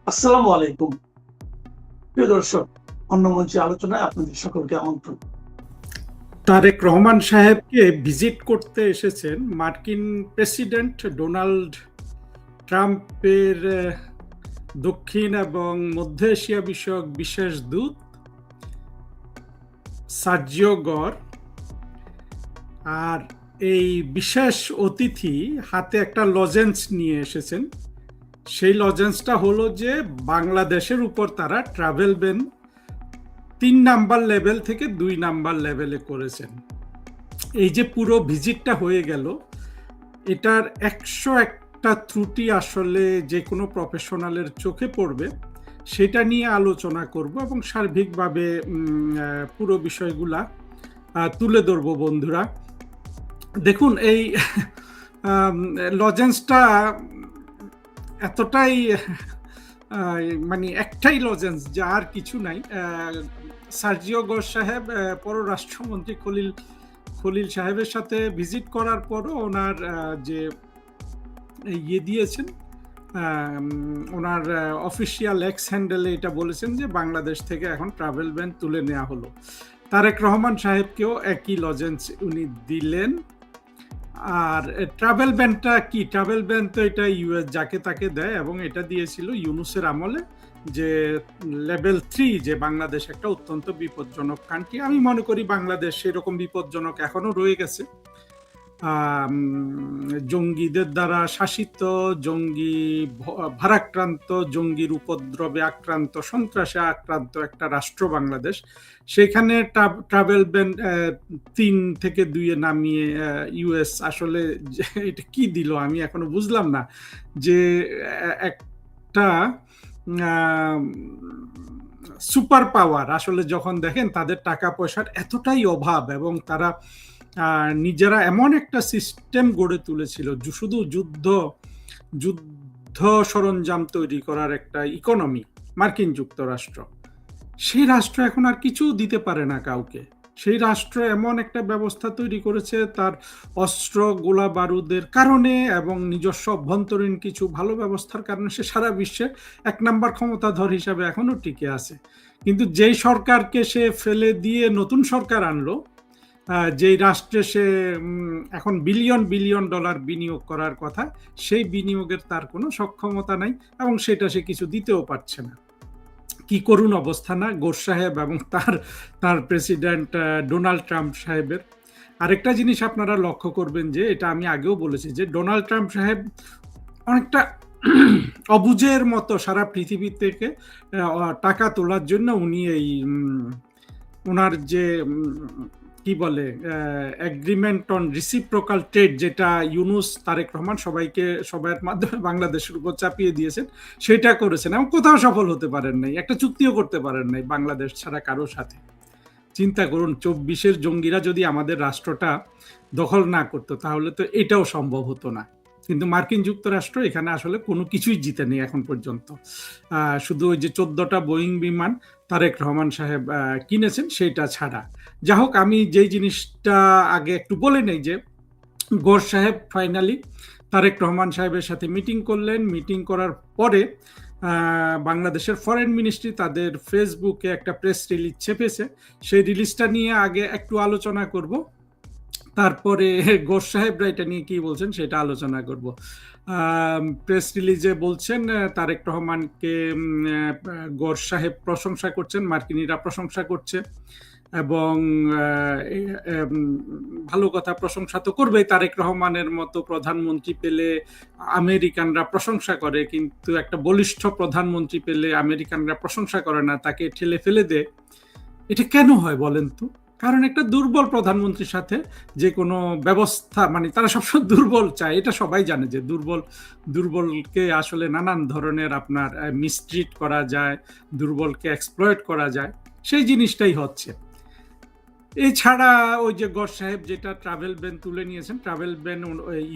আসসালামু আলাইকুম। প্রিয় দর্শক, অন্য মঞ্চে আলোচনায় আপনাদের সকলকে আমন্ত্রণ। তারেক রহমান সাহেবকে ভিজিট করতে এসেছেন মার্কিন প্রেসিডেন্ট ডোনাল্ড ট্রাম্পের দক্ষিণ এবং মধ্য এশিয়া বিষয়ক বিশেষ দূত সার্জিও গর। আর এই বিশেষ অতিথি হাতে একটা লজেন্স নিয়ে এসেছেন। সেই লজেন্সটা হলো যে বাংলাদেশের উপর তারা ট্রাভেল ব্যান ৩ নাম্বার লেভেল থেকে ২ নাম্বার লেভেলে করেছেন। এই যে পুরো ভিজিটটা হয়ে গেল, এটার ১০১টা ত্রুটি আসলে যে কোনো প্রফেশনালের চোখে পড়বে, সেটা নিয়ে আলোচনা করব এবং সার্বিকভাবে পুরো বিষয়গুলা তুলে ধরব। বন্ধুরা দেখুন, এই লজেন্সটা এতটাই মানে একটাই লজেন্স, যা আর কিছু নাই। সার্জিও গর সাহেব পররাষ্ট্রমন্ত্রী খলিল সাহেবের সাথে ভিজিট করার পরও ওনার যে ইয়ে দিয়েছেন, ওনার অফিসিয়াল এক্স হ্যান্ডেলে এটা বলেছেন যে বাংলাদেশ থেকে এখন ট্রাভেল ব্যান তুলে নেওয়া হলো। তারেক রহমান সাহেবকেও একই লজেন্স উনি দিলেন। আর ট্রাভেল ব্যানটা কি? ট্রাভেল ব্যান তো এটা ইউএস যাকে তাকে দেয়, এবং এটা দিয়েছিল ইউনূসের আমলে, যে লেভেল 3, যে বাংলাদেশ একটা অত্যন্ত বিপজ্জনক কান্ট্রি। আমি মনে করি বাংলাদেশ সেরকম বিপজ্জনক এখনো রয়ে গেছে। জঙ্গিদের দ্বারা শাসিত, জঙ্গি ভারাক্রান্ত, জঙ্গির উপদ্রবে আক্রান্ত, সন্ত্রাসে আক্রান্ত একটা রাষ্ট্র বাংলাদেশ। সেখানে ট্রাভেল ব্যান ৩ থেকে ২-এ নামিয়ে ইউএস আসলে এটা কি দিল আমি এখনো বুঝলাম না। যে একটা সুপার পাওয়ার আসলে যখন দেখেন তাদের টাকা পয়সার এতটাই অভাব, এবং তারা নিজেরা এমন একটা সিস্টেম গড়ে তুলেছিল, শুধু যুদ্ধ সরঞ্জাম তৈরি করার একটা ইকোনমি, মার্কিন যুক্তরাষ্ট্র। সেই রাষ্ট্র এখন আর কিছু দিতে পারে না কাউকে। সেই রাষ্ট্র এমন একটা ব্যবস্থা তৈরি করেছে তার অস্ত্র গোলা বারুদের কারণে এবং নিজস্ব অভ্যন্তরীণ কিছু ভালো ব্যবস্থার কারণে সে সারা বিশ্বে ১ নাম্বার ক্ষমতাধর হিসাবে এখনো টিকে আছে। কিন্তু যেই সরকারকে সে ফেলে দিয়ে নতুন সরকার আনলো, যেই রাষ্ট্রে সে এখন বিলিয়ন ডলার বিনিয়োগ করার কথা, সেই বিনিয়োগের তার কোনো সক্ষমতা নাই, এবং সেটা সে কিছু দিতেও পারছে না। কি করুণ অবস্থা না গোর সাহেব এবং তার প্রেসিডেন্ট ডোনাল্ড ট্রাম্প সাহেবের। আরেকটা জিনিস আপনারা লক্ষ্য করবেন, যে এটা আমি আগেও বলেছি, যে ডোনাল্ড ট্রাম্প সাহেব অনেকটা অবুঝের মতো সারা পৃথিবী থেকে টাকা তোলার জন্য উনি এই ওনার যে কি বলে এগ্রিমেন্ট অন রিসিপ্রোকাল ট্রেড, যেটা ইউনূস তারেক রহমান সবার মাধ্যমে বাংলাদেশের উপর চাপিয়ে দিয়েছেন, সেটা করেছেন এবং কোথাও সফল হতে পারেন নাই। একটা চুক্তিও করতে পারেন নাই বাংলাদেশ ছাড়া কারোর সাথে। চিন্তা করুন, ২৪-এর জঙ্গিরা যদি আমাদের রাষ্ট্রটা দখল না করতো, তাহলে তো এটাও সম্ভব হতো না। কিন্তু মার্কিন যুক্তরাষ্ট্র এখানে আসলে কোনো কিছুই জিতেনি এখন পর্যন্ত। শুধু ওই যে ১৪টা বোয়িং বিমান তারেক রহমান সাহেব কিনেছেন, সেটা ছাড়া। যা হোক, আমি যেই জিনিসটা আগে একটু বলে নেই, যে গর সাহেব ফাইনালি তারেক রহমান সাহেবের সাথে মিটিং করলেন। মিটিং করার পরে বাংলাদেশের ফরেন মিনিস্ট্রি তাদের ফেসবুকে একটা প্রেস রিলিজ ছেপেছে। সেই রিলিজটা নিয়ে আগে একটু আলোচনা করব, তারপরে গর সাহেবরা এটা নিয়ে কি বলছেন সেটা আলোচনা করব। প্রেস রিলিজে বলছেন তারেক রহমানকে গর সাহেব প্রশংসা করছেন, মার্কিনিরা প্রশংসা করছে, এবং ভালো কথা, প্রশংসা তো করবেই। তারেক রহমানের মতো প্রধানমন্ত্রী পেলে আমেরিকানরা প্রশংসা করে, কিন্তু একটা বলিষ্ঠ প্রধানমন্ত্রী পেলে আমেরিকানরা প্রশংসা করে না, তাকে ঠেলে ফেলে দেয়। এটা কেন হয় বলেন তো? কারণ একটা দুর্বল প্রধানমন্ত্রীর সাথে যে কোনো ব্যবস্থা, মানে তারা সবসময় দুর্বল চায়, এটা সবাই জানে, যে দুর্বলকে আসলে নানান ধরনের আপনার মিসট্রিট করা যায়, দুর্বলকে এক্সপ্লয়েট করা যায়, সেই জিনিসটাই হচ্ছে। এছাড়া ওই যে গর সাহেব যেটা ট্রাভেল ব্যান তুলে নিয়েছেন, ট্রাভেল ব্যান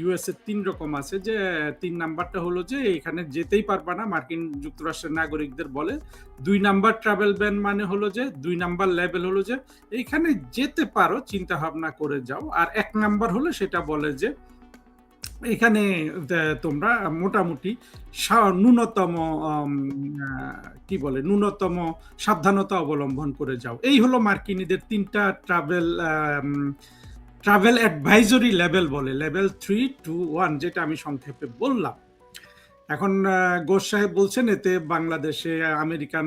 ইউএস এর ৩ রকম আছে। যে ৩ নাম্বারটা হলো যে এখানে যেতেই পারবা না মার্কিন যুক্তরাষ্ট্রের নাগরিকদের বলে। ২ নাম্বার ট্রাভেল ব্যান মানে হলো যে ২ নাম্বার লেভেল হলো যে এইখানে যেতে পারো, চিন্তা ভাবনা করে যাও। আর ১ নাম্বার হলো সেটা বলে যে এখানে তোমরা মোটামুটি ন্যূনতম কি বলে ন্যূনতম সাবধানতা অবলম্বন করে যাও। এই হলো মার্কিনীদের 3টা ট্রাভেল অ্যাডভাইজরি লেভেল বলে, লেভেল 3, 2, 1, যেটা আমি সংক্ষেপে বললাম। এখন ঘোষ সাহেব বলছেন এতে বাংলাদেশে আমেরিকান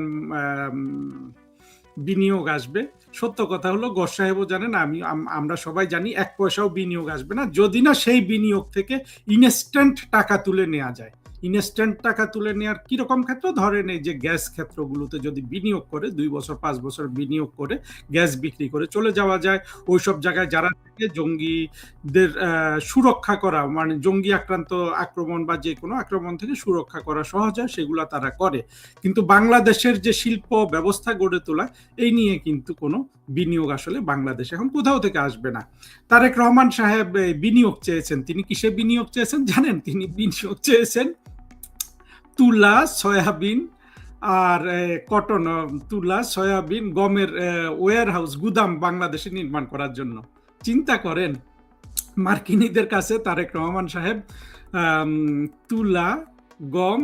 বিনিয়োগ আসবে। সত্য কথা হলো ঘোষ সাহেবও জানেন, আমরা সবাই জানি 1 পয়সাও বিনিয়োগ আসবে না, যদি না সেই বিনিয়োগ থেকে ইনস্ট্যান্ট টাকা তুলে নেওয়া যায়। ইনস্ট্যান্ট টাকা তুলে নেওয়ার কিরকম ক্ষেত্র, ধরেন এই যে গ্যাস ক্ষেত্রগুলোতে যদি বিনিয়োগ করে 2 বছর 5 বছর বিনিয়োগ করে গ্যাস বিক্রি করে চলে যাওয়া যায়, ওইসব জায়গায় যারা থেকে জঙ্গিদের সুরক্ষা করা, মানে জঙ্গি আক্রমণ বা যে কোনো আক্রমণ থেকে সুরক্ষা করা সহজ হয়, সেগুলো তারা করে। কিন্তু বাংলাদেশের যে শিল্প ব্যবস্থা গড়ে তোলা, এই নিয়ে কিন্তু কোনো বিনিয়োগ আসলে বাংলাদেশে এখন কোথাও থেকে আসবে না। তারেক রহমান সাহেব বিনিয়োগ চেয়েছেন, তিনি কিসে বিনিয়োগ চেয়েছেন জানেন? তিনি বিনিয়োগ চেয়েছেন তুলা, সয়াবিন আর কটন, তুলা, সয়াবিন, গমের ওয়্যার হাউস, গুদাম বাংলাদেশে নির্মাণ করার জন্য। চিন্তা করেন, মার্কিনীদের কাছে তারেক রহমান সাহেব তুলা, গম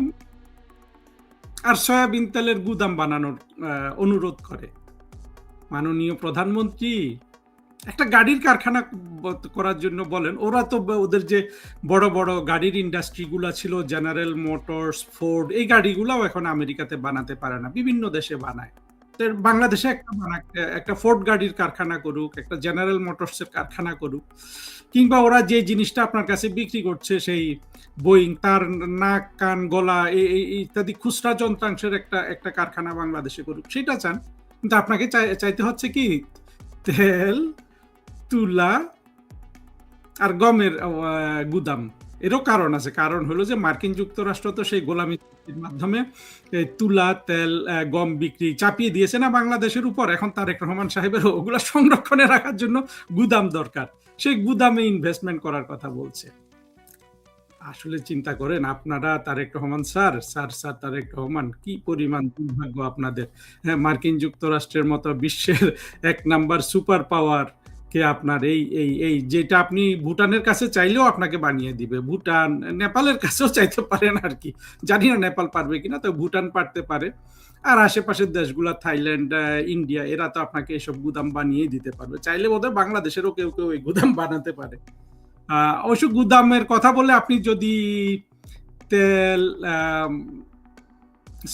আর সয়াবিন তেলের গুদাম বানানোর অনুরোধ করে। মাননীয় প্রধানমন্ত্রী একটা গাড়ির কারখানা করার জন্য বলেন, ওরা তো ওদের যে বড় বড় গাড়ির ইন্ডাস্ট্রিগুলো ছিল, জেনারেল মোটরস, ফোর্ড, এই গাড়িগুলাও এখন আমেরিকাতে বানাতে পারে না, বিভিন্ন দেশে বানায়। বাংলাদেশে একটা ফোর্ড গাড়ির কারখানা করুক, একটা জেনারেল মোটরসের কারখানা করুক, কিংবা ওরা যে জিনিসটা আপনার কাছে বিক্রি করছে, সেই বোয়িং, তার নাক, কান, গলা ইত্যাদি খুচরা যন্ত্রাংশের একটা কারখানা বাংলাদেশে করুক, সেটা চান। কিন্তু আপনাকে চাইতে হচ্ছে কি তেল, তুলা আর গমের গুদাম। এরও কারণ আছে, কারণ হলো যে মার্কিন যুক্তরাষ্ট্র তো সেই গোলামি মাধ্যমে তুলা, তেল, গম বিক্রি চাপিয়ে দিয়েছে না বাংলাদেশের উপর। এখন তারেক রহমান সাহেবের ওগুলা সংরক্ষণে রাখার জন্য গুদাম দরকার, সেই গুদামে ইনভেস্টমেন্ট করার কথা বলছে। আসলে চিন্তা করেন আপনারা, তারেক রহমান স্যার তারেক রহমান, কি পরিমাণ দুর্ভাগ্য আপনাদের। হ্যাঁ, মার্কিন যুক্তরাষ্ট্রের মতো বিশ্বের 1 নাম্বার সুপার পাওয়ার কে আপনার এই যেটা আপনি ভুটানের কাছে চাইলেও আপনাকে বানিয়ে দিবে। ভুটান, নেপালের কাছেও চাইতে পারেন আর কি, জানি না নেপাল পারবে কিনা, তো ভুটান পারতে পারে। আর আশেপাশের দেশগুলো থাইল্যান্ড, ইন্ডিয়া, এরা তো আপনাকে এসব গুদাম বানিয়ে দিতে পারবে। চাইলে বোধহয় বাংলাদেশেরও কেউ কেউ এই গুদাম বানাতে পারে। অবশ্য গুদামের কথা বলে আপনি যদি তেল,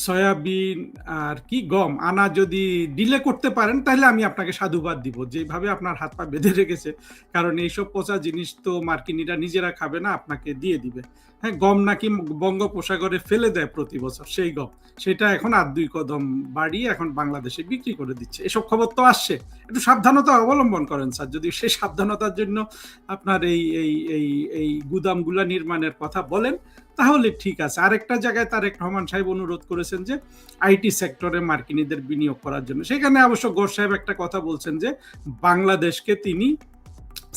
সয়াবিন আর কি গম আনা যদি ডিলে করতে পারেন, তাহলে আমি আপনাকে সাধুবাদ দিব, যেভাবে আপনার হাত পা বেঁধে রেখেছে। কারণ এইসব পচা জিনিস তো মার্কিনীরা নিজেরা খাবে না, আপনাকে দিয়ে দিবে। হ্যাঁ, গম নাকি বঙ্গোপসাগরে ফেলে দেয় প্রতি বছর, সেই গম, সেটা এখন আর 2 কদম বাড়িয়ে এখন বাংলাদেশে বিক্রি করে দিচ্ছে। এসব খবর তো আসছে। একটু সাবধানতা অবলম্বন করেন স্যার, যদি সেই সাবধানতার জন্য আপনার এই গুদামগুলা নির্মাণের কথা বলেন, তাহলে ঠিক আছে। আরেকটা জায়গায় তারেক রহমান সাহেব অনুরোধ করেছেন যে আইটি সেক্টরে মার্কিনীদের বিনিয়োগ করার জন্য। সেখানে অবশ্য ঘোষ সাহেব একটা কথা বলছেন যে বাংলাদেশকে তিনি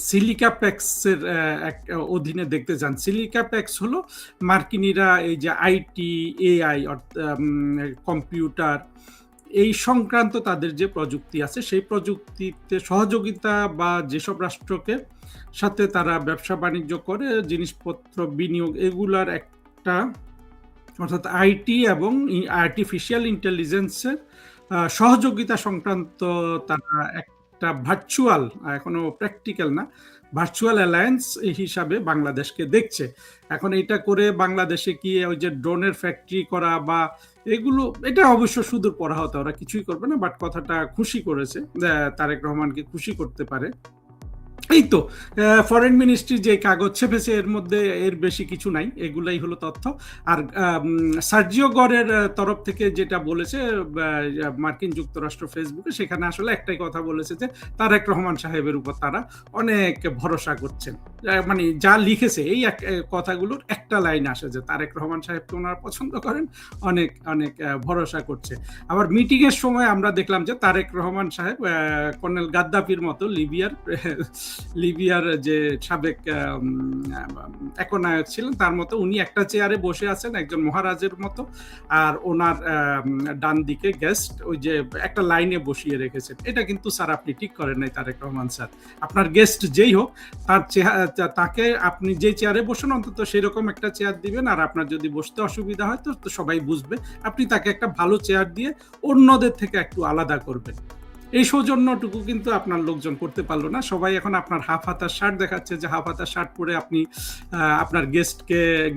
সিলিকা প্যাক্সের অধীনে দেখতে চান। সিলিকা প্যাক্স হলো মার্কিনীরা এই যে আইটি, এআই, কম্পিউটার, এই সংক্রান্ত তাদের যে প্রযুক্তি আছে, সেই প্রযুক্তিতে সহযোগিতা বা যেসব রাষ্ট্রকে সাথে তারা ব্যবসা বাণিজ্য করে, জিনিসপত্র বিনিয়োগ, এগুলার একটা, অর্থাৎ আইটি এবং আর্টিফিশিয়াল ইন্টেলিজেন্সের সহযোগিতা সংক্রান্ত তারা একটা ভার্চুয়াল, এখনো প্র্যাকটিক্যাল না, ভার্চুয়াল অ্যালায়েন্স হিসাবে বাংলাদেশকে দেখছে। এখন এটা করে বাংলাদেশে কি ওই যে ড্রোনের ফ্যাক্টরি করা বা এগুলো, এটা অবশ্য সুদূর পড়া হতো, ওরা কিছুই করবে না, বাট কথাটা খুশি করেছে, তারেক রহমানকে খুশি করতে পারে। এই তো ফরেন মিনিস্ট্রি যে কাগজ ছেপেছে, এর মধ্যে এর বেশি কিছু নাই, এগুলাই হলো তথ্য। আর সার্জিও গরের তরফ থেকে যেটা বলেছে মার্কিন যুক্তরাষ্ট্র ফেসবুকে, সেখানে আসলে একটাই কথা বলেছে যে তারেক রহমান সাহেবের উপর তারা অনেক ভরসা করছেন। মানে যা লিখেছে এই কথাগুলোর একটা লাইন আসে যে তারেক রহমান সাহেবকে ওনারা পছন্দ করেন, অনেক অনেক ভরসা করছে। আবার মিটিং এর সময় আমরা দেখলাম যে তারেক রহমান সাহেব কর্নেল গাদ্দাফির মতো লিবিয়ার লিবিয়ার যে সাবেক একনায়ক ছিলেন তার মতো উনি একটা চেয়ারে বসে আছেন একজন মহারাজের মতো, আর ওনার ডান দিকে গেস্ট ওই যে একটা লাইনে বসিয়ে রেখেছেন। এটা কিন্তু স্যার আপনি ঠিক করেন নাই তারেক রহমান স্যার। আপনার গেস্ট যেই হোক তাকে আপনি যে চেয়ারে বসেন অন্তত সেরকম একটা চেয়ার দিবেন, আর আপনার যদি বসতে অসুবিধা হয় তো সবাই বুঝবে, আপনি তাকে একটা ভালো চেয়ার দিয়ে অন্যদের থেকে একটু আলাদা করবেন। এই সৌজন্যটুকু কিন্তু আপনার লোকজন করতে পারলো না। সবাই এখন আপনার হাফ হাতার শার্ট দেখাচ্ছে, যে হাফ হাতার শার্ট পরে আপনি আপনার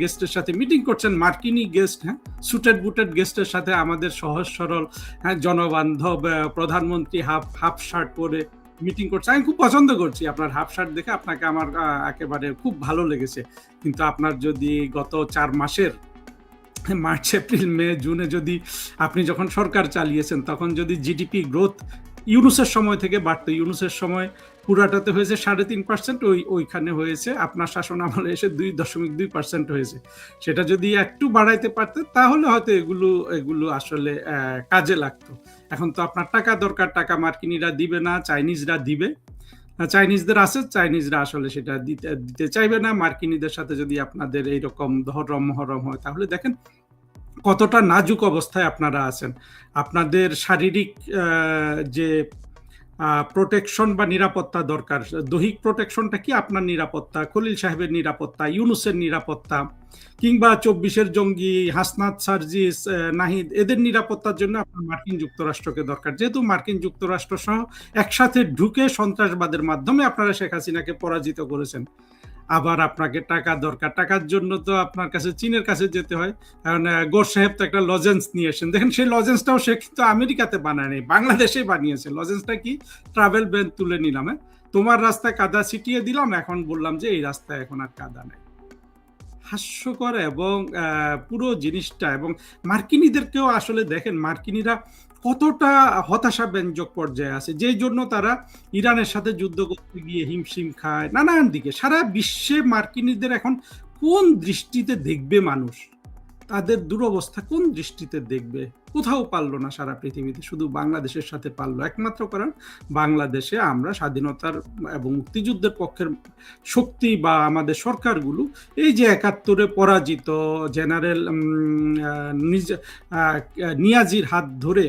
গেস্টের সাথে মিটিং করছেন, মার্কিনী গেস্ট, হ্যাঁ, সুটেড বুটেড গেস্টের সাথে আমাদের সহজ সরল, হ্যাঁ, জনবান্ধব প্রধানমন্ত্রী হাফ শার্ট পরে মিটিং করছে। আমি খুব পছন্দ করছি আপনার হাফ শার্ট দেখে, আপনাকে আমার একেবারে খুব ভালো লেগেছে। কিন্তু আপনার যদি গত 4 মাসের মার্চ, এপ্রিল, মে, জুনে যদি আপনি যখন সরকার চালিয়েছেন তখন যদি জিডিপি গ্রোথ ইউনুসের সময় থেকে বাড়তো, ইউনুসের সময় পুরাটাতে হয়েছে 3.5%, ওইখানে হয়েছে আপনার শাসন আমলে এসে 2.2% হয়েছে। সেটা যদি একটু বাড়াইতে পারতেন তাহলে হয়তো এগুলো আসলে কাজে লাগতো। এখন তো আপনার টাকা দরকার, টাকা মার্কিনিরা দিবে না, চাইনিজরা দিবে। চাইনিজদের আছে, চাইনিজরা আসলে সেটা দিতে চাইবে না। মার্কিনীদের সাথে যদি আপনাদের এইরকম ধরম মহরম হয় তাহলে দেখেন কতটা নাজুক অবস্থায় আপনারা আছেন। আপনাদের শারীরিক যে প্রোটেকশন বা নিরাপত্তা দরকার, দৈহিক প্রোটেকশনটা কি? আপনার নিরাপত্তা, খলিল সাহেবের নিরাপত্তা, ইউনুসের নিরাপত্তা, কিংবা 24-এর জঙ্গি হাসনাত, সার্জিস, নাহিদ, এদের নিরাপত্তার জন্য আপনার মার্কিন যুক্তরাষ্ট্রকে দরকার। যেহেতু মার্কিন যুক্তরাষ্ট্র সহ একসাথে ঢুকে সন্ত্রাসবাদের মাধ্যমে আপনারা শেখ হাসিনাকে পরাজিত করেছেন। আবার আপনাকে টাকা দরকার, টাকার জন্য তো আপনার কাছে চীনের কাছে যেতে হয়। কারণ গোর সাহেব তো একটা লজেন্স নিয়ে এসেছেন, দেখেন সেই লজেন্সটাও সে কিন্তু আমেরিকাতে বানায় নেই, বাংলাদেশে বানিয়েছে। লজেন্সটা কি? ট্রাভেল ব্যান তুলে নিলাম, হ্যাঁ, তোমার রাস্তায় কাদা ছিটিয়ে দিলাম, এখন বললাম যে এই রাস্তায় এখন আর কাদা নেই। হাস্যকর এবং পুরো জিনিসটা, এবং মার্কিনীদেরকেও আসলে দেখেন মার্কিনীরা কতটা হতাশা ব্যঞ্জক পর্যায়ে আছে, যেই জন্য তারা ইরানের সাথে যুদ্ধ করতে গিয়ে হিমশিম খায় নানান দিকে। সারা বিশ্বে মার্কিনীদের এখন কোন দৃষ্টিতে দেখবে মানুষ, তাদের দুরবস্থা কোন দৃষ্টিতে দেখবে? কোথাও পারলো না সারা পৃথিবীতে, শুধু বাংলাদেশের সাথে পারলো। একমাত্র কারণ বাংলাদেশে আমরা স্বাধীনতার এবং মুক্তিযুদ্ধের পক্ষের শক্তি বা আমাদের সরকারগুলো এই যে 71-এ পরাজিত জেনারেল নিয়াজির হাত ধরে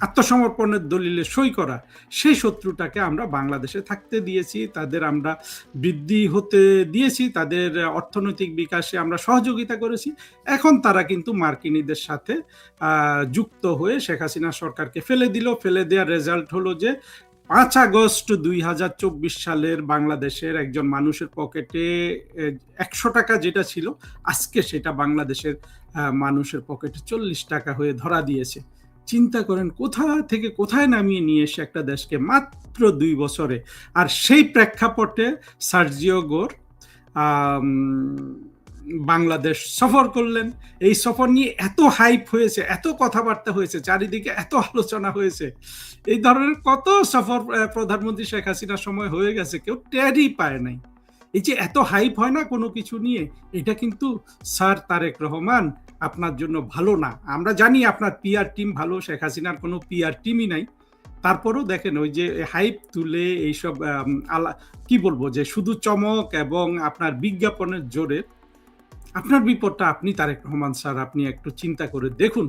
আত্মসমর্পণের দলিলে সই করা, সেই শত্রুটাকে আমরা বাংলাদেশে থাকতে দিয়েছি, তাদের আমরা বৃদ্ধি হতে দিয়েছি, তাদের অর্থনৈতিক বিকাশে আমরা সহযোগিতা করেছি। এখন তারা কিন্তু মার্কিনীদের সাথে যুক্ত হয়ে শেখ হাসিনা সরকারকে ফেলে দিল। ফেলে দেওয়ার রেজাল্ট হলো যে 5 আগস্ট 2024 সালের বাংলাদেশের একজন মানুষের পকেটে 100 টাকা যেটা ছিল, আজকে সেটা বাংলাদেশের মানুষের পকেটে 40 টাকা হয়ে ধরা দিয়েছে। চিন্তা করেন কোথা থেকে কোথায় নামিয়ে নিয়ে এসে একটা দেশকে মাত্র 2 বছরে। আর সেই প্রেক্ষাপটে সার্জিও গোর বাংলাদেশ সফর করলেন। এই সফর নিয়ে এত হাইপ হয়েছে, এত কথাবার্তা হয়েছে, চারিদিকে এত আলোচনা হয়েছে। এই ধরনের কত সফর প্রধানমন্ত্রী শেখ হাসিনার সময় হয়ে গেছে, কেউ টেরই পায় নাই। এই যে এত হাইপ হয় না কোনো কিছু নিয়ে, এটা কিন্তু স্যার তারেক রহমান আপনার জন্য ভালো না। আমরা জানি আপনার পিআর টিম ভালো, শেখ হাসিনার কোনো পিআর টিমই নাই। তারপরও দেখেন ওই যে হাইপ তুলে এইসব কি বলবো, যে শুধু চমক এবং আপনার বিজ্ঞাপনের জোরে আপনার বিপদটা আপনি তারেক রহমান স্যার আপনি একটু চিন্তা করে দেখুন।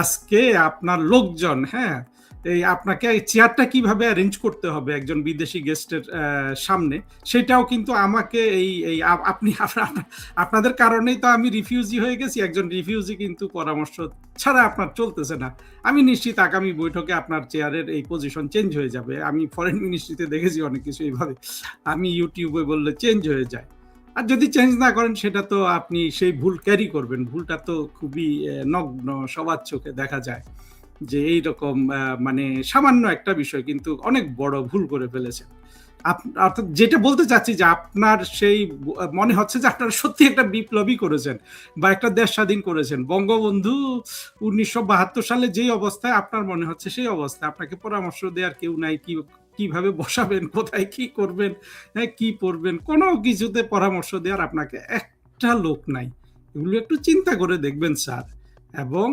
আজকে আপনার লোকজন, হ্যাঁ, এই আপনাকে চেয়ারটা কিভাবে অ্যারেঞ্জ করতে হবে একজন বিদেশি গেস্টের সামনে, সেটাও কিন্তু আমাকে এই আপনি আপনাদের কারণেই তো আমি রিফিউজি হয়ে গেছি। একজন রিফিউজি কিন্তু পরামর্শ ছাড়া আপনার চলতেছে না। আমি নিশ্চিত আগামী বৈঠকে আপনার চেয়ারের এই পজিশন চেঞ্জ হয়ে যাবে। আমি ফরেন মিনিস্ট্রিতে দেখেছি অনেক কিছু এইভাবে, আমি ইউটিউবে বললে চেঞ্জ হয়ে যায়। আর যদি চেঞ্জ না করেন সেটা তো আপনি সেই ভুল ক্যারি করবেন। ভুলটা তো খুবই নগ্ন, সবার চোখে দেখা যায় যে এইরকম মানে সামান্য একটা বিষয় কিন্তু অনেক বড় ভুল করে ফেলেছেন। অর্থাৎ যেটা বলতে চাচ্ছি যে আপনার সেই মনে হচ্ছে যে আপনারা সত্যি একটা বিপ্লবী করেছেন বা একটা দেশ স্বাধীন করেছেন। বঙ্গবন্ধু 1972 সালে যেই অবস্থায় আপনার মনে হচ্ছে সেই অবস্থায়, আপনাকে পরামর্শ দেওয়ার কেউ নাই, কিভাবে বসাবেন, কোথায় কি করবেন, হ্যাঁ, কি পড়বেন, কোনো কিছুতে পরামর্শ দেওয়ার আপনাকে একটা লোক নাই। এগুলো একটু চিন্তা করে দেখবেন স্যার। এবং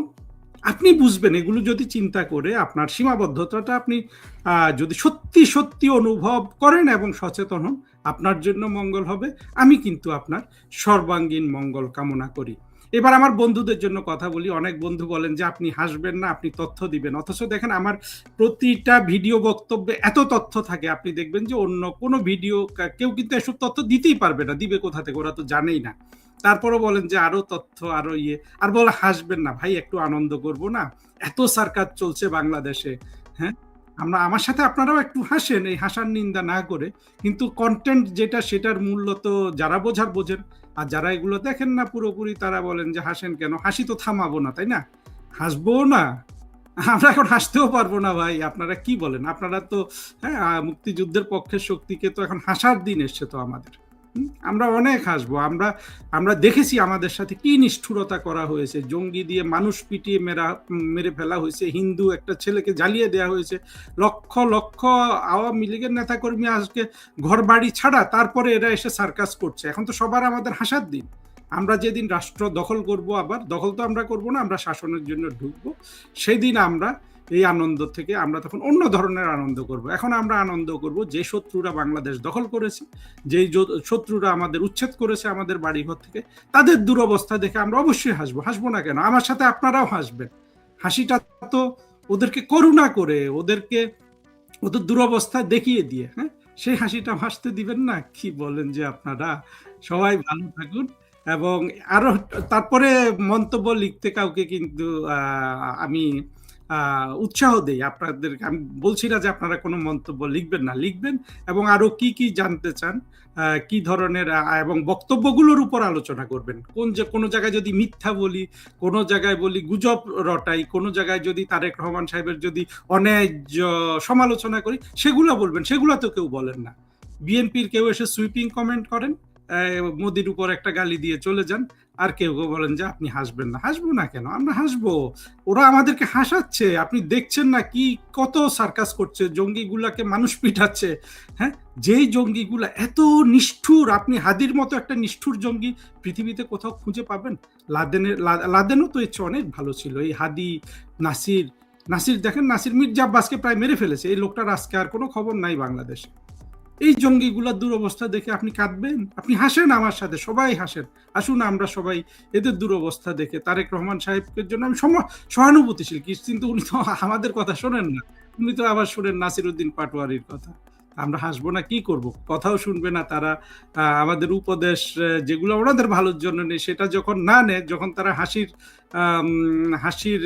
আপনি বুঝবেন এগুলো যদি চিন্তা করে আপনার সীমাবদ্ধতাটা আপনি যদি সত্যি সত্যি অনুভব করেন এবং সচেতন হন, আপনার জন্য মঙ্গল হবে। আমি কিন্তু আপনার সর্বাঙ্গীন মঙ্গল কামনা করি। এবার আমার বন্ধুদের জন্য কথা বলি। অনেক বন্ধু বলেন যে আপনি হাসবেন না, আপনি তথ্য দিবেন, অথচ দেখেন আমার প্রতিটা ভিডিও বক্তব্যে এত তথ্য থাকে, আপনি দেখবেন যে অন্য কোনো ভিডিও কেউ কিন্তু এসব তথ্য দিতেই পারবে না, দিবে কোথা থেকে, ওরা তো জানেই না। তারপরও বলেন যে আরো তথ্য, আরো ইয়ে, আর বলে হাসবেন না ভাই, একটু আনন্দ করব না, এত সার্কাস চলছে বাংলাদেশে। হ্যাঁ, আমার সাথে আপনারাও একটু হাসেন, এই হাসার নিন্দা না করে, কিন্তু কন্টেন্ট যেটা সেটার মূল্য তো যারা বোঝার বোঝেন, আর যারা এগুলো দেখেন না পুরোপুরি তারা বলেন যে হাসেন কেন, হাসি তো থামাবো না, তাই না? হাসবো না, আমরা এখন হাসতেও পারবো না ভাই, আপনারা কি বলেন? আপনারা তো হ্যাঁ মুক্তিযুদ্ধের পক্ষের শক্তিকে তো এখন হাসার দিন এসছে তো আমাদের। আমরা অনেক হাসবো। আমরা দেখেছি আমাদের সাথে কি নিষ্ঠুরতা করা হয়েছে, জঙ্গি দিয়ে মানুষ পিটিয়ে মেরে ফেলা হয়েছে, হিন্দু একটা ছেলেকে জ্বালিয়ে দেওয়া হয়েছে, লক্ষ লক্ষ আওয়ামী লীগের নেতাকর্মী আজকে ঘর বাড়ি ছাড়া, তারপরে এরা এসে সার্কাস করছে। এখন তো সবার আমাদের হাসার দিন। আমরা যেদিন রাষ্ট্র দখল করব, আবার দখল তো আমরা করব না, আমরা শাসনের জন্য ঢুকবো, সেই দিন আমরা এই আনন্দ থেকে আমরা তখন অন্য ধরনের আনন্দ করব। এখন আমরা আনন্দ করব যে শত্রুরা বাংলাদেশ দখল করেছে, যেই শত্রুরা আমাদের উচ্ছেদ করেছে আমাদের বাড়িঘর থেকে, তাদের দুরবস্থা দেখে আমরা অবশ্যই হাসবো। হাসবো না কেন? আমার সাথে আপনারাও হাসবেন। হাসিটা তো ওদেরকে করুণা করে, ওদের দুরবস্থা দেখিয়ে দিয়ে, হ্যাঁ, সেই হাসিটা হাসতে দিবেন না? কি বলেন যে আপনারা? সবাই ভালো থাকুন। এবং আরো তারপরে মন্তব্য লিখতে কাউকে কিন্তু আমি উৎসাহ দেই আপনাদেরকে। আমি বলছি না যে আপনারা কোনো মন্তব্য লিখবেন না, লিখবেন, এবং আরো কি কি জানতে চান, কি ধরনের, এবং বক্তব্যগুলোর উপর আলোচনা করবেন। কোনো জায়গায় যদি মিথ্যা বলি, কোনো জায়গায় বলি গুজব রটাই, কোনো জায়গায় যদি তারেক রহমান সাহেবের যদি অন্যায্য সমালোচনা করি, সেগুলো বলবেন। সেগুলো তো কেউ বলেন না। বিএনপির কেউ এসে সুইপিং কমেন্ট করেন, মোদির উপর একটা গালি দিয়ে চলে যান, আর কেউ বলেন যে আপনি হাসবেন না। হাসবো না কেন? আমরা হাসবো। ওরা আমাদেরকে হাসাচ্ছে, আপনি দেখছেন না কি কত সার্কাস করছে, জঙ্গিগুলাকে মানুষ পিটাচ্ছে। হ্যাঁ, যেই জঙ্গিগুলা এত নিষ্ঠুর, আপনি হাদির মতো একটা নিষ্ঠুর জঙ্গি পৃথিবীতে কোথাও খুঁজে পাবেন? লাদেনও তো এর চেয়ে অনেক ভালো ছিল। এই হাদি, নাসির দেখেন, নাসির মির্জা আব্বাসকে প্রায় মেরে ফেলেছে। এই লোকটার আজকে আর কোনো খবর নাই বাংলাদেশে। এই জঙ্গিগুলার দুরবস্থা দেখে আপনি কাঁদবেন? আপনি হাসেন আমার সাথে, সবাই হাসেন। আসুন আমরা সবাই এদের দুরবস্থা দেখে, তারেক রহমান সাহেবের জন্য আমি সহানুভূতিশীল, কিন্তু উনি তো আমাদের কথা শোনেন না, উনি তো আবার শোনেন নাসির উদ্দিন পাটোয়ারির কথা। আমরা হাসবো না, কি করব? কথাও শুনবে না তারা। আমাদের উপদেশ যেগুলো ওনাদের ভালোর জন্য নেই, সেটা যখন না নেয়, যখন তারা হাসির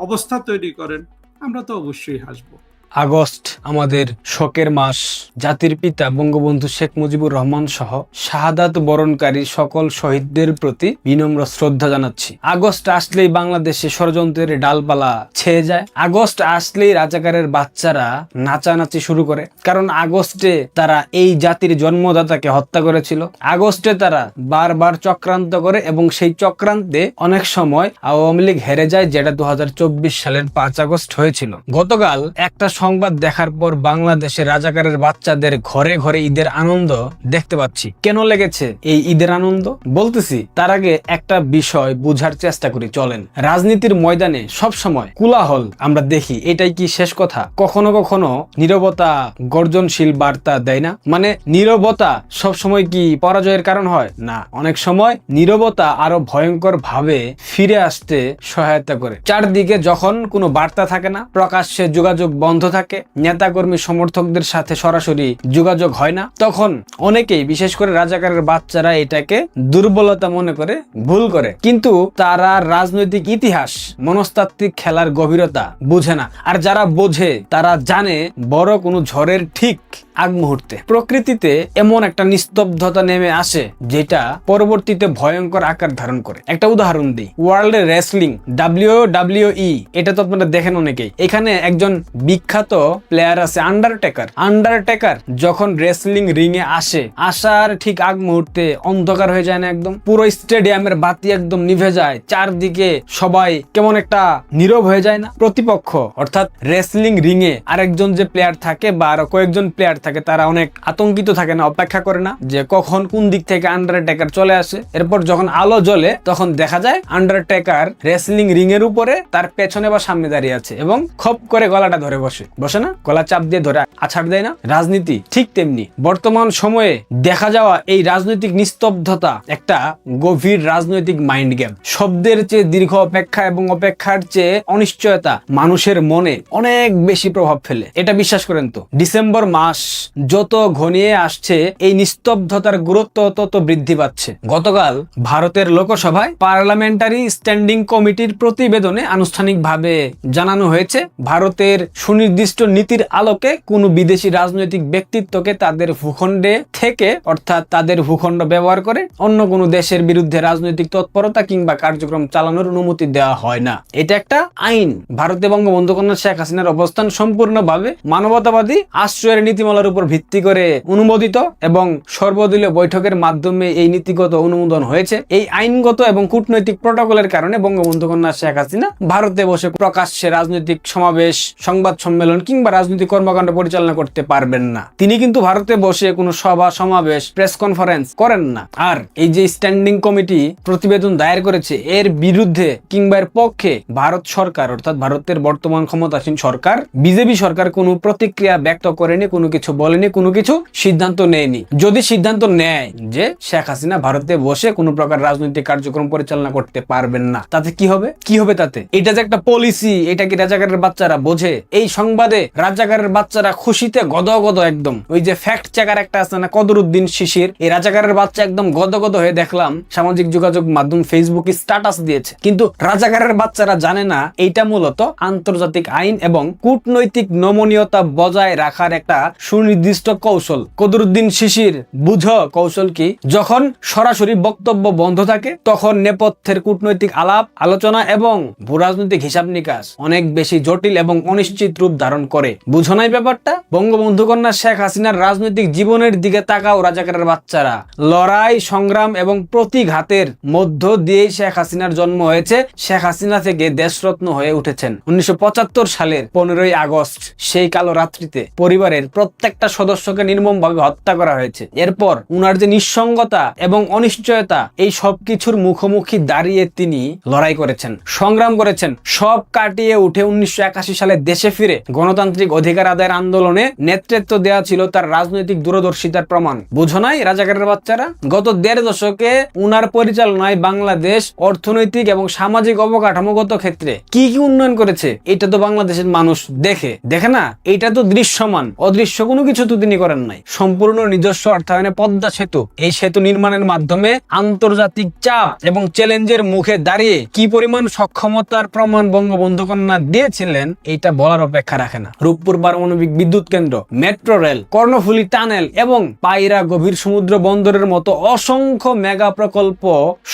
অবস্থা তৈরি করেন, আমরা তো অবশ্যই হাসবো। আগস্ট আমাদের শোকের মাস। জাতির পিতা বঙ্গবন্ধু শেখ মুজিবুর রহমান সহ শাহাদাত বরণকারী সকল শহীদদের প্রতি বিনম্র শ্রদ্ধা জানাচ্ছি। আগস্ট আসলেই বাংলাদেশে ষড়যন্ত্রের ডালপালা ছেয়ে যায়। আগস্ট আসলেই রাজাকারের বাচ্চারা নাচানাচি শুরু করে, কারণ আগস্টে তারা এই জাতির জন্মদাতাকে হত্যা করেছিল। আগস্টে তারা বারবার চক্রান্ত করে, এবং সেই চক্রান্তে অনেক সময় আওয়ামী লীগ হেরে যায়, যেটা 2024 সালের 5 আগস্ট হয়েছিল। গতকাল একটা সংবাদ দেখার পর বাংলাদেশে রাজাকারের বাচ্চাদের ঘরে ঘরে ঈদের আনন্দ দেখতে পাচ্ছি। কেন লেগেছে এই ঈদের আনন্দ বলতেছি, তার আগে একটা বিষয় বুঝার চেষ্টা করি চলেন। রাজনীতির ময়দানে সব সময় কোলাহল আমরা দেখি, এটাই কি শেষ কথা? কখনো কখনো নীরবতা গর্জনশীল বার্তা দেয় না? মানে নীরবতা সব সময় কি পরাজয়ের কারণ হয় না? অনেক সময় নীরবতা আরো ভয়ঙ্কর ভাবে ফিরে আসতে সহায়তা করে। চারদিকে যখন কোনো বার্তা থাকে না, প্রকাশ্যে যোগাযোগ বন্ধ থাকে, নেতাকর্মী সমর্থকদের সাথে সরাসরি যোগাযোগ হয় না, তখন অনেকেই, বিশেষ করে রাজাকারের বাচ্চারা, এটাকে দুর্বলতা মনে করে ভুল করে। কিন্তু তারা রাজনৈতিক ইতিহাস, মনস্তাত্ত্বিক খেলার গভীরতা বুঝে না। আর যারা বোঝে তারা জানে বড় কোনো ঝড়ের ঠিক আগ মুহূর্তে প্রকৃতিতে এমন একটা নিস্তব্ধতা নেমে আসে, যেটা পরবর্তীতে ভয়ঙ্কর আকার ধারণ করে। একটা উদাহরণ দিই, ওয়ার্ল্ড রেসলিং WWE, এটা তো আপনারা দেখেন অনেকেই। এখানে একজন বিখ্যাত বিখ্যাত প্লেয়ার আছে আন্ডারটেকার যখন রেসলিং রিং এ আসার ঠিক আগ মুহূর্তে অন্ধকার হয়ে যায় না, একদম পুরো স্টেডিয়ামের বাতি একদম নিভে যায়, চারদিকে সবাই কেমন একটা নীরব হয়ে যায় না। প্রতিপক্ষ অর্থাৎ রেসলিং রিং এ আরেকজন যে প্লেয়ার থাকে বা আরো কয়েকজন প্লেয়ার থাকে তারা অনেক আতঙ্কিত থাকে না, অপেক্ষা করে না যে কখন কোন দিক থেকে আন্ডারটেকার চলে আসে। এরপর যখন আলো জ্বলে তখন দেখা যায় আন্ডারটেকার রেসলিং রিং এর উপরে তার পেছনে বা সামনে দাঁড়িয়ে আছে এবং খপ করে গলাটা ধরে বসে না, গলা চাপ দিয়ে ধরে আছাড় দেয় না। রাজনীতি ঠিক তেমনি বর্তমান সময়ে দেখা যাওয়া এই রাজনৈতিক নিস্তব্ধতা একটা গভীর রাজনৈতিক মাইন্ড গেম। শব্দের চেয়ে দীর্ঘ অপেক্ষা এবং অপেক্ষার চেয়ে অনিশ্চয়তা মানুষের মনে অনেক বেশি প্রভাব ফেলে, এটা বিশ্বাস করেন তো। ডিসেম্বর মাস যত ঘনিয়ে আসছে এই নিস্তব্ধতার গুরুত্ব তত বৃদ্ধি পাচ্ছে। গতকাল ভারতের লোকসভায় পার্লামেন্টারি স্ট্যান্ডিং কমিটির প্রতিবেদনে আনুষ্ঠানিকভাবে জানানো হয়েছে ভারতের সুনির্দিষ্ট নীতির আলোকে কোনো বিদেশি রাজনৈতিক ব্যক্তিত্বকে তাদের ভূখণ্ডে থেকে অর্থাৎ তাদের ভূখণ্ড ব্যবহার করে অন্য কোনো দেশের বিরুদ্ধে রাজনৈতিক তৎপরতা কিংবা কার্যক্রম চালানোর অনুমতি দেওয়া হয় না। এটা একটা আইন। ভারতে বঙ্গবন্ধু কন্যা শেখ হাসিনার অবস্থান সম্পূর্ণভাবে মানবতাবাদী আশ্রয়ের নীতিমালার উপর ভিত্তি করে অনুমোদিত এবং সর্বদলীয় বৈঠকের মাধ্যমে এই নীতিগত অনুমোদন হয়েছে। এই আইনগত এবং কূটনৈতিক প্রটোকলের কারণে বঙ্গবন্ধু কন্যা শেখ হাসিনা ভারতে বসে প্রকাশ্যে রাজনৈতিক সমাবেশ, সংবাদ সম্মেলন কিংবা রাজনৈতিক কর্মকাণ্ড পরিচালনা করতে পারবেন না। তিনি কিন্তু ভারতে বসে কোনো সভা সমাবেশ, প্রেস কনফারেন্স করেন না। আর এই যে স্ট্যান্ডিং কমিটি প্রতিবেদন দায়ের করেছে এর বিরুদ্ধে কিংবা এর পক্ষে ভারত সরকার অর্থাৎ ভারতের বর্তমান ক্ষমতাসীন সরকার বিজেপি সরকার কোনো প্রতিক্রিয়া ব্যক্ত করেনি, কোনো কিছু বলেনি, কোনো কিছু সিদ্ধান্ত নেয়নি। যদি সিদ্ধান্ত নেয় যে শেখ হাসিনা ভারতে বসে কোনো প্রকার রাজনৈতিক কার্যক্রম পরিচালনা করতে পারবেন না, তাতে কি হবে? কি হবে তাতে? এটা যে একটা পলিসি, এটা কি রাজাকারের বাচ্চারা বোঝে? এই সংবাদে রাজাকারের বাচ্চারা খুশিতে গদগদ একদম। ওই যে ফ্যাক্ট চেকার একটা আছে না, কদরুদ্দিন শিশির, এই রাজাকারের বাচ্চা একদম গদগদ হয়ে দেখলাম সামাজিক যোগাযোগ মাধ্যম ফেসবুকে স্ট্যাটাস দিয়েছে। কিন্তু রাজাকারের বাচ্চারা জানে না এইটা মূলত আন্তর্জাতিক আইন এবং কূটনৈতিক নমনীয়তা বজায় রাখার একটা সুনির্দিষ্ট কৌশল। কদরুদ্দিন শিশির বুঝো কৌশল কি? যখন সরাসরি বক্তব্য বন্ধ থাকে তখন নেপথ্যের কূটনৈতিক আলাপ আলোচনা এবং ভূরাজনৈতিক হিসাব নিকাশ অনেক বেশি জটিল এবং অনিশ্চিত রূপ ধারণ করে। বুঝো নাই ব্যাপারটা? বঙ্গবন্ধু কন্যা শেখ হাসিনার রাজনৈতিক জীবনের দিকে তাকাও রাজাকারের বাচ্চারা। লড়াই, সংগ্রাম এবং প্রতিঘাতের মধ্য দিয়েই শেখ হাসিনার জন্ম হয়েছে। শেখ হাসিনা থেকে দেশরত্ন হয়ে উঠেছেন। 1975 সালের 15ই আগস্ট সেই কালো রাত্রিতে পরিবারের প্রত্যেকটা সদস্যকে নির্মমভাবে হত্যা করা হয়েছে। এরপর উনার যে নিঃসঙ্গতা এবং অনিশ্চয়তা, এই সবকিছুর মুখোমুখি দাঁড়িয়ে তিনি লড়াই করেছেন, সংগ্রাম করেছেন। সব কাটিয়ে উঠে 1981 সালে দেশে ফিরে গণতান্ত্রিক অধিকার আদায়ের আন্দোলনে নেতৃত্ব দেওয়া ছিল তার রাজনৈতিক দূরদর্শিতার প্রমাণ। বুঝো নাই রাজাকারের বাচ্চারা? গত 1.5 দশকে উনার পরিচালনায় বাংলাদেশ অর্থনৈতিক এবং সামাজিক অবকাঠামোগত ক্ষেত্রে কি কি উন্নয়ন করেছে এটা তো বাংলাদেশের মানুষ দেখে না। এটা তো দৃশ্যমান, অদৃশ্য কোনো কিছু তো তিনি করেন নাই। সম্পূর্ণ নিজস্ব অর্থায়নে পদ্মা সেতু, এই সেতু নির্মাণের মাধ্যমে আন্তর্জাতিক চাপ এবং চ্যালেঞ্জের মুখে দাঁড়িয়ে কি পরিমাণ সক্ষমতার প্রমাণ বঙ্গবন্ধু কন্যা দিয়েছিলেন এটা বলার অপেক্ষা রাখে না। রূপপুর পারমাণবিক বিদ্যুৎ কেন্দ্র, মেট্রো রেল, কর্ণফুলী টানেল এবং পায়রা গভীর সমুদ্র বন্দরের মতো অসংখ্য মেগা প্রকল্প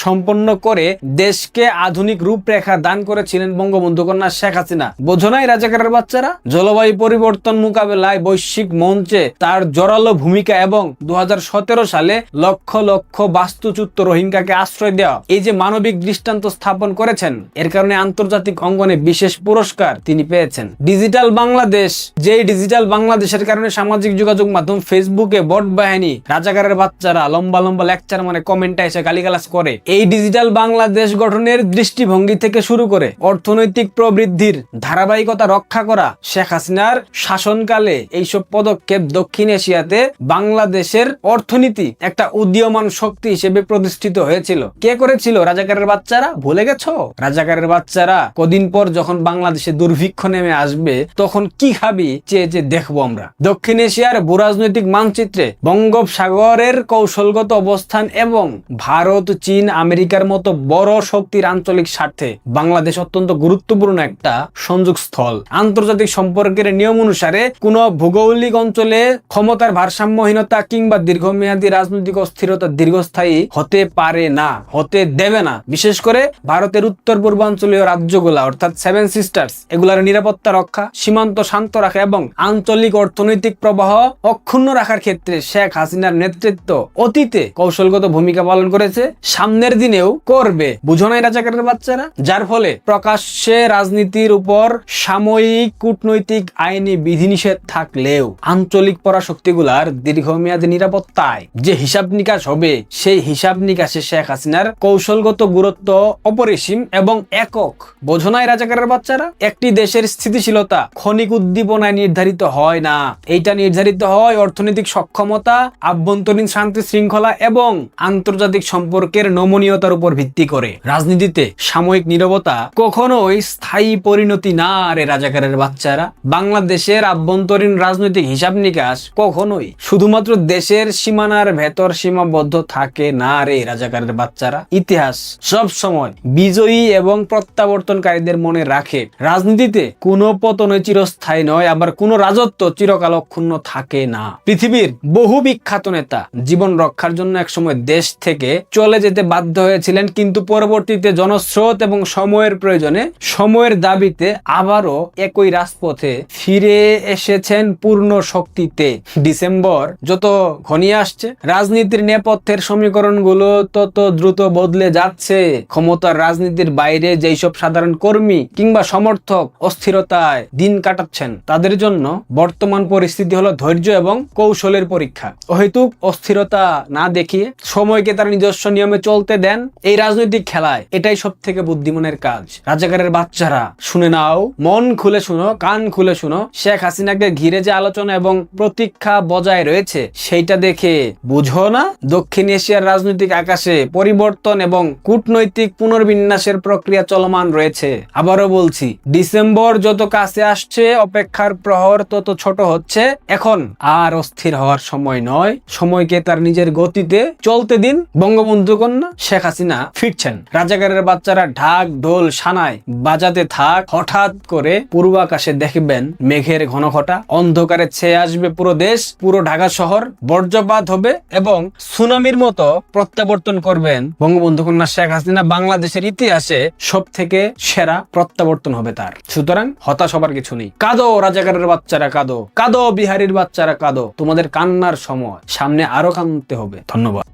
সম্পন্ন করে দেশকে আধুনিক রূপরেখা দান করেছিলেন বঙ্গবন্ধু কন্যা শেখ হাসিনা। বোঝো নাই রাজাকারের বাচ্চারা? জলবায়ু পরিবর্তন মোকাবেলায় বৈশ্বিক মঞ্চে তার জোরালো ভূমিকা এবং 2017 সালে লক্ষ লক্ষ বাস্তুচ্যুত রোহিঙ্গাকে আশ্রয় দেওয়া, এই যে মানবিক দৃষ্টান্ত স্থাপন করেছেন, এর কারণে আন্তর্জাতিক অঙ্গনে বিশেষ পুরস্কার তিনি পেয়েছেন। ডিজিটাল বাংলাদেশ, যে ডিজিটাল বাংলাদেশের কারণে সামাজিক যোগাযোগ মাধ্যম ফেসবুকে বট বাহিনী রাজাকারের বাচ্চারা লম্বা লম্বা লেকচার মানে কমেন্টে এসে গালিগালাজ করে। এই ডিজিটাল বাংলাদেশ গঠনের দৃষ্টিভঙ্গি থেকে শুরু করে অর্থনৈতিক প্রবৃদ্ধির ধারাবাহিকতা রক্ষা করা শেখ হাসিনার শাসনকালে এইসব পদক্ষেপ দক্ষিণ এশিয়াতে বাংলাদেশের অর্থনীতি একটা উদীয়মান শক্তি হিসেবে প্রতিষ্ঠিত হয়েছিল। কে করেছিল? রাজাকারের বাচ্চারা। ভুলে গেছো? রাজাকারের বাচ্চারা কদিন পর যখন বাংলাদেশে দুর্ভিক্ষ নেমে আসবে তখন কি খাবি চেয়ে দেখবো আমরা। দক্ষিণ এশিয়ার ভূরাজনৈতিক মানচিত্রে বঙ্গোপসাগরের কৌশলগত অবস্থান এবং ভারত, চীন, আমেরিকার মতো বড় শক্তির আঞ্চলিক স্বার্থে বাংলাদেশ অত্যন্ত গুরুত্বপূর্ণ একটা সংযোগ স্থল। আন্তর্জাতিক সম্পর্কের নিয়ম অনুসারে কোন ভৌগোলিক অঞ্চলে ক্ষমতার ভারসাম্যহীনতা কিংবা দীর্ঘমেয়াদী রাজনৈতিক অস্থিরতা দীর্ঘস্থায়ী হতে পারে না, হতে দেবে না। বিশেষ করে ভারতের উত্তর পূর্বাঞ্চলীয় রাজ্যগুলা অর্থাৎ 7 সিস্টার্স, এগুলার নিরাপত্তা রক্ষা, সীমা সীমান্ত শান্ত রাখা এবং আঞ্চলিক অর্থনৈতিক প্রবাহ অক্ষুণ্ণ রাখার ক্ষেত্রে শেখ হাসিনার নেতৃত্ব অতীতে কৌশলগত ভূমিকা পালন করেছে, সামনের দিনেও করবে। বুঝো নাই রাজাকারের বাচ্চারা? যার ফলে প্রকাশ্যে রাজনীতির উপর সাময়িক কূটনৈতিক আইনি বিধিনিষেধ থাকলেও আঞ্চলিক পরাশক্তিগুলার দীর্ঘমেয়াদী নিরাপত্তায় যে হিসাব নিকাশ হবে, সেই হিসাব নিকাশে শেখ হাসিনার কৌশলগত গুরুত্ব অপরিসীম এবং একক। বোঝো নাই রাজাকারের বাচ্চারা? একটি দেশের স্থিতিশীলতা ক্ষণিক উদ্দীপনায় নির্ধারিত হয় না, এইটা নির্ধারিত হয় অর্থনৈতিক সক্ষমতা, আভ্যন্তরীণ শান্তি শৃঙ্খলা এবং আন্তর্জাতিক সম্পর্কের নমনীয়তার উপর ভিত্তি করে। রাজনীতিতে সাময়িক নীরবতা কখনোই স্থায়ী পরিণতি না রে রাজাকারের বাচ্চারা। বাংলাদেশের আভ্যন্তরীণ রাজনৈতিক হিসাব নিকাশ কখনোই শুধুমাত্র দেশের সীমানার ভেতর সীমাবদ্ধ থাকে না রে রাজাকারের বাচ্চারা। ইতিহাস সব সময় বিজয়ী এবং প্রত্যাবর্তনকারীদের মনে রাখে। রাজনীতিতে কোনো পতনই চিরস্থায়ী নয়, আবার কোনো রাজত্ব চিরকাল অক্ষুণ্ণ থাকে না। পৃথিবীর বহু বিখ্যাত নেতা জীবন রক্ষার জন্য একসময় দেশ থেকে চলে যেতে বাধ্য হয়েছিলেন, কিন্তু পরবর্তীতে জনস্রোত এবং সময়ের প্রয়োজনে, সময়ের দাবিতে আবারও একই রাজপথে ফিরে এসেছেন পূর্ণ শক্তিতে। ডিসেম্বর যত ঘনিয়ে আসছে, রাজনীতির নেপথ্যের সমীকরণগুলো তত দ্রুত বদলে যাচ্ছে। ক্ষমতার রাজনীতির বাইরে যেই সব সাধারণ কর্মী কিংবা সমর্থক অস্থিরতায় দিন কাটাচ্ছেন, তাদের জন্য বর্তমান পরিস্থিতি হলো ধৈর্য এবং কৌশলের পরীক্ষা। অহেতুক অস্থিরতা না দেখিয়ে সময়কে তার নিজস্ব নিয়মে চলতে দেন। এই রাজনৈতিক খেলায় এটাই সব থেকে বুদ্ধিমানের কাজ। রাজাকারের বাচ্চারা শুনে নাও, মন খুলে শুনো, কান খুলে শুনো। শেখ হাসিনাকে ঘিরে যে আলোচনা এবং প্রতীক্ষা বজায় রয়েছে, সেইটা দেখে বুঝো না দক্ষিণ এশিয়ার রাজনৈতিক আকাশে পরিবর্তন এবং কূটনৈতিক পুনর্বিন্যাসের প্রক্রিয়া চলমান রয়েছে। আবারও বলছি, ডিসেম্বর যত কাছে আসছে, অপেক্ষার প্রহর তত ছোট হচ্ছে। এখন আর অস্থির হওয়ার সময় নয়, সময়কে তার নিজের গতিতে চলতে দিন। বঙ্গবন্ধু কন্যা শেখ হাসিনা ফিরছেন। রাজাকারের বাচ্চারা ঢাক ঢোল সানায় বাজাতে থাক। হঠাৎ করে পূর্বাকাশে দেখবেন মেঘের ঘনঘটা, অন্ধকারে ছেয়ে আসবে পুরো দেশ, পুরো ঢাকা শহর, বজ্রপাত হবে এবং সুনামির মতো প্রত্যাবর্তন করবেন বঙ্গবন্ধু কন্যা শেখ হাসিনা। বাংলাদেশের ইতিহাসে সব থেকে সেরা প্রত্যাবর্তন হবে তার। সুতরাং হতাশ হবার কিছু নেই। কাঁদো রাজাকারের বাচ্চারা, কাঁদো, কাঁদো বিহারীর বাচ্চারা, কাঁদো। তোমাদের কান্নার সময়, সামনে আরো কাঁদতে হবে। ধন্যবাদ।